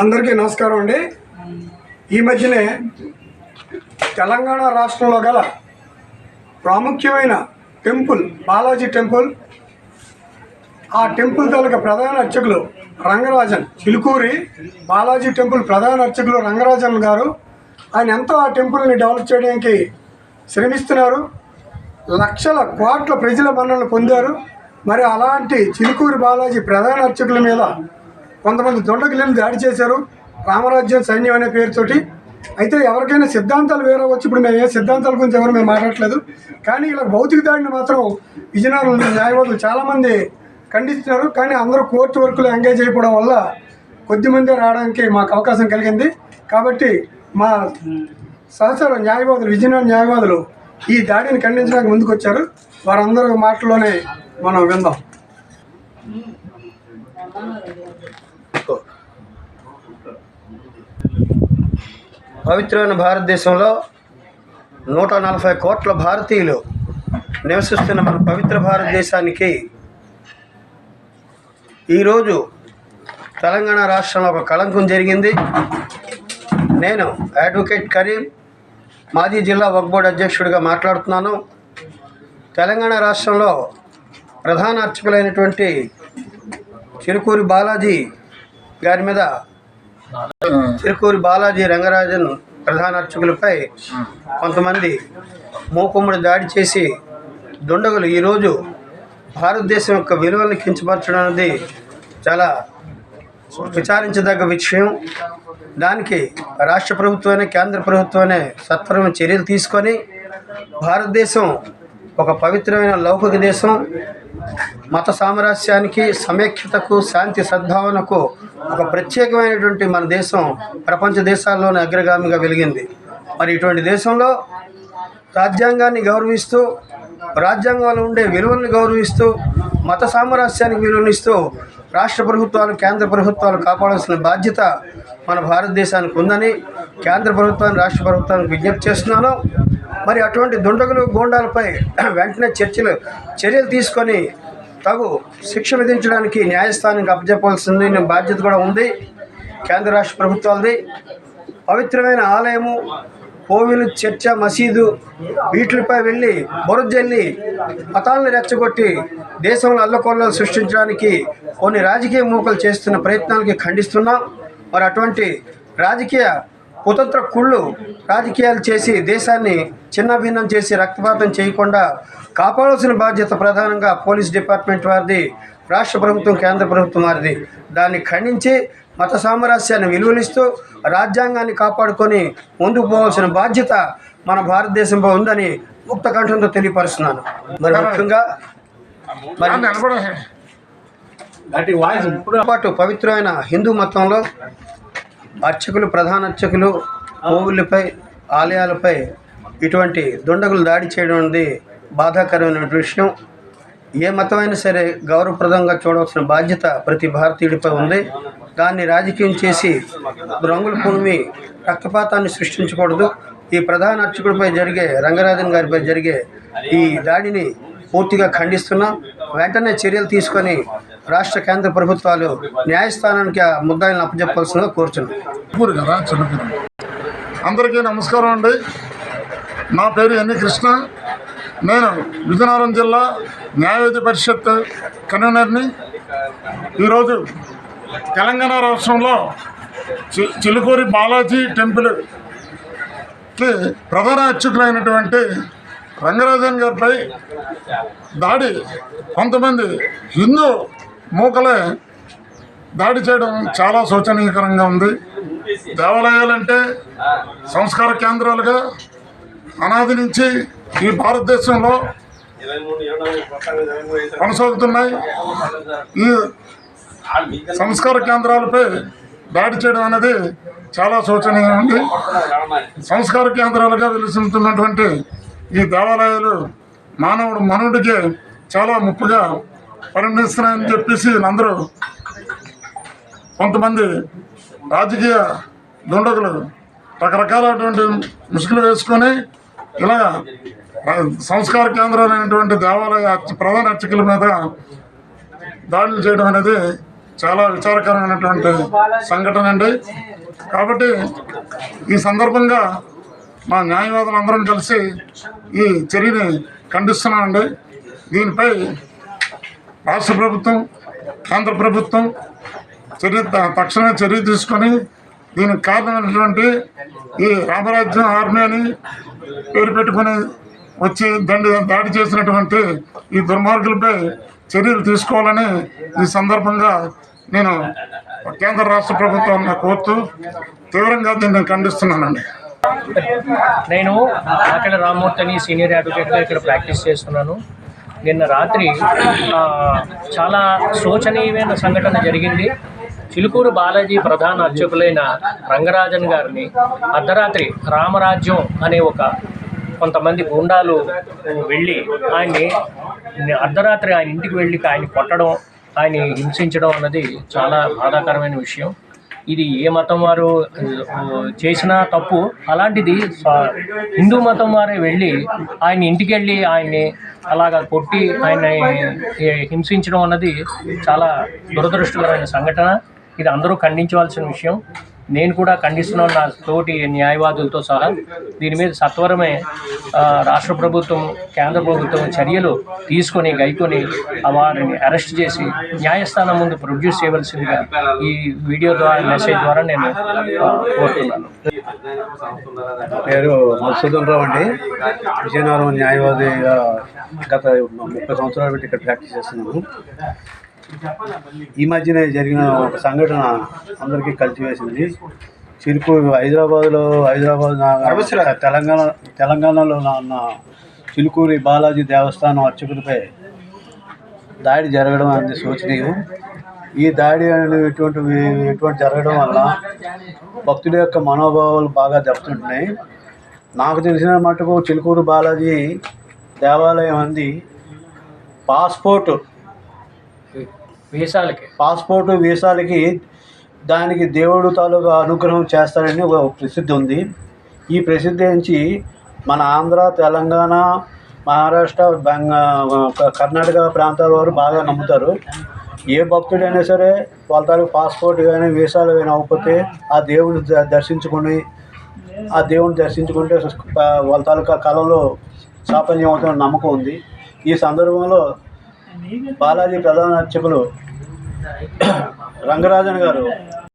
అందరికీ నమస్కారం అండి. ఈ మధ్యనే తెలంగాణ రాష్ట్రంలో గల ప్రాముఖ్యమైన టెంపుల్ బాలాజీ టెంపుల్, ఆ టెంపుల్ తాలూకా ప్రధాన అర్చకులు రంగరాజన్, చిలుకూరి బాలాజీ టెంపుల్ ప్రధాన అర్చకులు రంగరాజన్ గారు ఆయన ఎంతో ఆ టెంపుల్ని డెవలప్ చేయడానికి శ్రమిస్తున్నారు. లక్షల కోట్ల ప్రజల మన్ననలు పొందారు. మరి అలాంటి చిలుకూరి బాలాజీ ప్రధాన అర్చకుల మీద కొంతమంది దుండగులను దాడి చేశారు, రామరాజ్యం సైన్యం అనే పేరుతోటి. అయితే ఎవరికైనా సిద్ధాంతాలు వేరే వచ్చి, ఇప్పుడు మేము ఏ సిద్ధాంతాల గురించి ఎవరు మేము మాట్లాడట్లేదు, కానీ ఇలా భౌతిక దాడిని మాత్రం విజయనగరం న్యాయవాదులు చాలామంది ఖండిస్తున్నారు. కానీ అందరూ కోర్టు వర్కులు ఎంగేజ్ అయిపోవడం వల్ల కొద్దిమంది రావడానికి మాకు అవకాశం కలిగింది. కాబట్టి మా సహచర న్యాయవాదులు, విజయనగరం న్యాయవాదులు ఈ దాడిని ఖండించడానికి ముందుకు వచ్చారు. వారందరూ మాటల్లోనే మనం విందాం. పవిత్రమైన భారతదేశంలో 140 కోట్ల భారతీయులు నివసిస్తున్న మన పవిత్ర భారతదేశానికి ఈరోజు తెలంగాణ రాష్ట్రంలో ఒక కళంకం జరిగింది. నేను అడ్వకేట్ కరీం, మాజీ జిల్లా వక్ఫ్ బోర్డు అధ్యక్షుడిగా మాట్లాడుతున్నాను. తెలంగాణ రాష్ట్రంలో ప్రధాన అర్చకులైనటువంటి చిలుకూరి బాలాజీ గారి మీద, చిలుకూరి బాలాజీ రంగరాజన్ ప్రధాన అర్చకులపై కొంతమంది మూకుమ్మడి దాడి చేసి దుండగులు ఈరోజు భారతదేశం యొక్క విలువలను కించపరచడం అనేది చాలా విచారించదగ్గ విషయం. దానికి రాష్ట్ర ప్రభుత్వమే, కేంద్ర ప్రభుత్వమే సత్వరమైన చర్యలు తీసుకొని భారతదేశం ఒక పవిత్రమైన లౌకిక దేశం, మత సామరస్యానికి, సమైక్యతకు, శాంతి సద్భావనకు ఒక ప్రత్యేకమైనటువంటి మన దేశం ప్రపంచ దేశాల్లోనే అగ్రగామిగా వెలిగింది. మరి ఇటువంటి దేశంలో రాజ్యాంగాన్ని గౌరవిస్తూ, రాజ్యాంగంలో ఉండే విలువలను గౌరవిస్తూ, మత సామరస్యానికి విలువనిస్తూ రాష్ట్ర ప్రభుత్వాలు, కేంద్ర ప్రభుత్వాలు కాపాడాల్సిన బాధ్యత మన భారతదేశానికి ఉందని కేంద్ర ప్రభుత్వాన్ని, రాష్ట్ర ప్రభుత్వానికి విజ్ఞప్తి చేస్తున్నాను. మరి అటువంటి దుండగులు, గూండాలపై వెంటనే చర్యలు తీసుకొని తగు శిక్ష విధించడానికి న్యాయస్థానానికి అప్పచెప్పాల్సింది బాధ్యత కూడా ఉంది కేంద్ర రాష్ట్ర ప్రభుత్వాలది. పవిత్రమైన ఆలయము, కోవిలు, చర్చ, మసీదు వీటిపై వెళ్ళి బురజల్లి మతాలను రెచ్చగొట్టి దేశంలో అల్లకొల్లలు సృష్టించడానికి కొన్ని రాజకీయ మూకలు చేస్తున్న ప్రయత్నాలకి ఖండిస్తున్నాం. మరి అటువంటి రాజకీయ కుతంత్ర కుళ్ళు రాజకీయాలు చేసి దేశాన్ని చిన్నభిన్నం చేసి రక్తపాతం చేయకుండా కాపాడాల్సిన బాధ్యత ప్రధానంగా పోలీస్ డిపార్ట్మెంట్ వారిది, రాష్ట్ర ప్రభుత్వం, కేంద్ర ప్రభుత్వం వారిది. దాన్ని ఖండించి మత సామరస్యాన్ని విలువలిస్తూ రాజ్యాంగాన్ని కాపాడుకొని ముందుకు పోవాల్సిన బాధ్యత మన భారతదేశంలో ఉందని ముక్త కంఠంతో తెలియపరుస్తున్నాను. మరి ముఖ్యంగా పాటు పవిత్రమైన హిందూ మతంలో అర్చకులు, ప్రధాన అర్చకులు, కోవులపై, ఆలయాలపై ఇటువంటి దుండగులు దాడి చేయడం అనేది బాధాకరమైన విషయం. ఏ మతమైనా సరే గౌరవప్రదంగా చూడవలసిన బాధ్యత ప్రతి భారతీయుడిపై ఉంది. దాన్ని రాజకీయం చేసి రంగుల పుణ్మి రక్తపాతాన్ని సృష్టించకూడదు. ఈ ప్రధాన అర్చకుడిపై జరిగే, రంగరాజన్ గారిపై జరిగే ఈ దాడిని పూర్తిగా ఖండిస్తున్నాం. వెంటనే చర్యలు తీసుకొని రాష్ట్ర, కేంద్ర ప్రభుత్వాలు న్యాయస్థానానికి ఆ ముద్దాయిలను అప్పచెప్పాల్సిందిగా కోరుచున్నాం. అందరికీ నమస్కారం అండి. నా పేరు ఎన్ని కృష్ణ. నేను విజయనగరం జిల్లా న్యాయవాది పరిషత్ కన్వీనర్ని. ఈరోజు తెలంగాణ రాష్ట్రంలో చిలుకూరి బాలాజీ టెంపుల్కి ప్రధాన అర్చకులైనటువంటి రంగరాజన్ గారిపై దాడి, కొంతమంది హిందూ మూకలే దాడి చేయడం చాలా శోచనీయకరంగా ఉంది. దేవాలయాలంటే సంస్కార కేంద్రాలుగా అనాది నుంచి ఈ భారతదేశంలో కొనసాగుతున్నాయి. ఈ సంస్కార కేంద్రాలపై దాడి చేయడం అనేది చాలా శోచనీయం ఉంది. సంస్కార కేంద్రాలుగా వెలుస్తున్నటువంటి ఈ దేవాలయాలు మానవుడికి చాలా ముప్పుగా పరిగణిస్తున్నాయని చెప్పేసి అందరూ కొంతమంది రాజకీయ దుండగులు రకరకాలైనటువంటి ముసుగులు వేసుకొని ఇలా సంస్కార కేంద్రాలైనటువంటి దేవాలయ ప్రధాన అర్చకుల మీద దాడులు చేయడం అనేది చాలా విచారకరమైనటువంటి సంఘటన అండి. కాబట్టి ఈ సందర్భంగా మా న్యాయవాదులందరం కలిసి ఈ చర్యని ఖండిస్తున్నామండి. దీనిపై రాష్ట్ర ప్రభుత్వం, కేంద్ర ప్రభుత్వం తక్షణమే చర్య తీసుకొని దీనికి కారణమైనటువంటి ఈ రామరాజ్యం ఆర్మీ అని పేరు పెట్టుకుని వచ్చి దాడి చేసినటువంటి ఈ దుర్మార్గులపై చర్యలు తీసుకోవాలని ఈ సందర్భంగా నేను కేంద్ర రాష్ట్ర ప్రభుత్వాన్ని కోరుతూ తీవ్రంగా దీన్ని ఖండిస్తున్నానండి. నేను ఆకలి రామ్మూర్తిని సీనియర్ అడ్వకేట్గా ఇక్కడ ప్రాక్టీస్ చేస్తున్నాను. నిన్న రాత్రి చాలా శోచనీయమైన సంఘటన జరిగింది. చిలుకూరు బాలాజీ ప్రధాన అర్చకులైన రంగరాజన్ గారిని అర్ధరాత్రి రామరాజ్యం అనే కొంతమంది గుండాలు వెళ్ళి ఆయన్ని అర్ధరాత్రి ఆయన ఇంటికి వెళ్ళి ఆయన కొట్టడం, ఆయన హింసించడం అన్నది చాలా బాధాకరమైన విషయం. ఇది ఏ మతం వారు చేసినా తప్పు. అలాంటిది హిందూ మతం వారే వెళ్ళి ఆయన ఇంటికి వెళ్ళి ఆయన్ని అలాగా కొట్టి ఆయన్ని హింసించడం అన్నది చాలా దురదృష్టకరమైన సంఘటన. ఇది అందరూ ఖండించవలసిన విషయం. నేను కూడా ఖండిస్తున్నాను, నా తోటి న్యాయవాదులతో సహా. దీని మీద సత్వరమే రాష్ట్ర ప్రభుత్వం, కేంద్ర ప్రభుత్వం చర్యలు తీసుకొని గైకొని వారిని అరెస్ట్ చేసి న్యాయస్థానం ముందు ప్రొడ్యూస్ చేయవలసిందిగా ఈ వీడియో ద్వారా, మెసేజ్ ద్వారా నేను కోరుతున్నాను. పేరు మధుసూదన్ రావు అండి. విజయనగరం న్యాయవాదిగా గత 30 సంవత్సరాలు పెట్టి ఇక్కడ ప్రాక్టీస్ చేస్తున్నాను. ఈ మధ్యనే జరిగిన ఒక సంఘటన అందరికీ కలిసివేసింది. చిలుకూరు తెలంగాణలో ఉన్న చిలుకూరి బాలాజీ దేవస్థానం అర్చకులపై దాడి జరగడం అనేది శోచనీయం. ఈ దాడి ఎటువంటి జరగడం వల్ల భక్తుల యొక్క మనోభావాలు బాగా దెబ్బతింటున్నాయి. నాకు తెలిసిన మటుకు చిలుకూరు బాలాజీ దేవాలయం అంది పాస్పోర్టు వీసాలకి దానికి దేవుడు తాలూకా అనుగ్రహం చేస్తారని ఒక ప్రసిద్ధి ఉంది. ఈ ప్రసిద్ధి నుంచి మన ఆంధ్ర, తెలంగాణ, మహారాష్ట్ర, కర్ణాటక ప్రాంతాల వారు బాగా నమ్ముతారు. ఏ భక్తుడైనా సరే వాళ్ళ తాలూకు పాస్పోర్ట్ కానీ వీసాలు కానీ అవ్వకపోతే ఆ దేవుడిని దర్శించుకుంటే వాళ్ళ తాలూకా కళలో సాఫల్యం అవుతున్న నమ్మకం ఉంది. ఈ సందర్భంలో బాలాజీ ప్రధాన అర్చకులు రంగరాజన్ గారు